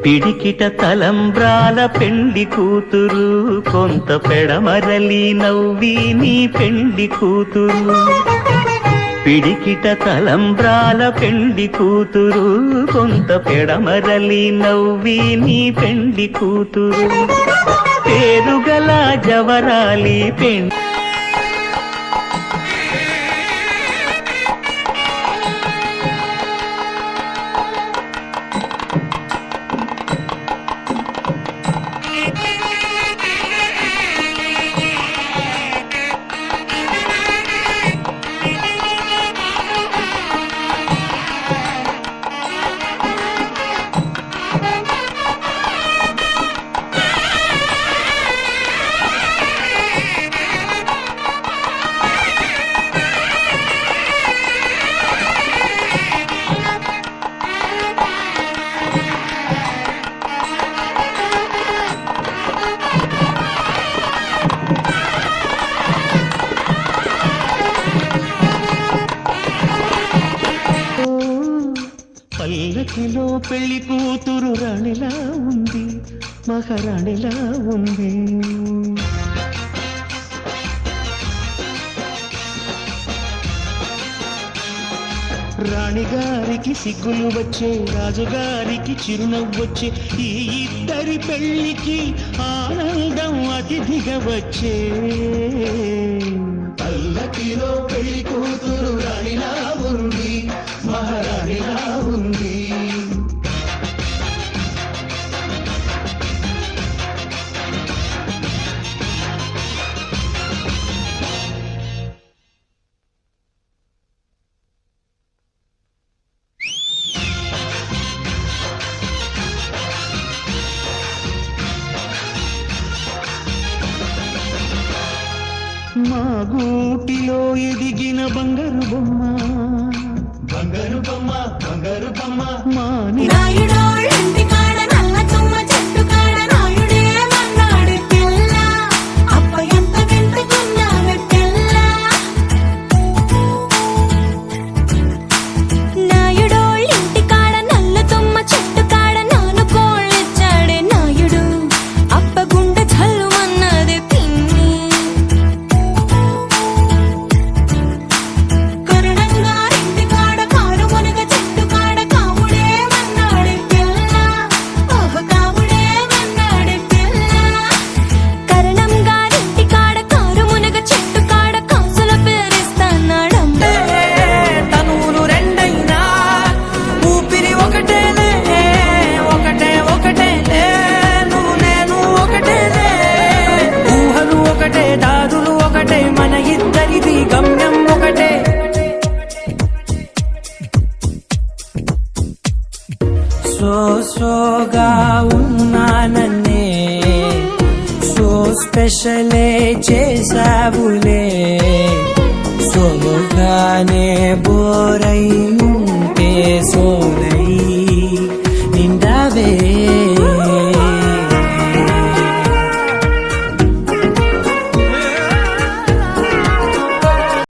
పిడికిట తలంబ్రాల పెండి కూతురు, కొంత పెడమరలి నవ్వి నీ పెండి కూతురు. పిడికిట తలంబ్రాల పెండి కూతురు, కొంత పెడమరలి నవ్వి నీ పెండి కూతురు. పేరుగల జవరాలి పెండి పల్లకిలో పెళ్లి కూతురు రాణిలా ఉంది, మహారాణిలా ఉంది. రాణిగారికి సిగ్గులు వచ్చే, రాజుగారికి చిరునవ్వొచ్చే, ఈ ఇద్దరి పెళ్లికి ఆనందం అతిథిగా వచ్చే. పల్లకిలో పెళ్లి కూతురు రాణిలా ఉంది, మహారాణిలా ఉంది. మా గూటిలో ఎదిగిన బంగారు బొమ్మ, బంగారు బొమ్మ, బంగారు బొమ్మ. మాని సోగా ఉన్నానన్నే, సో స్పెషలే చేసావులే, సోగానే బోరై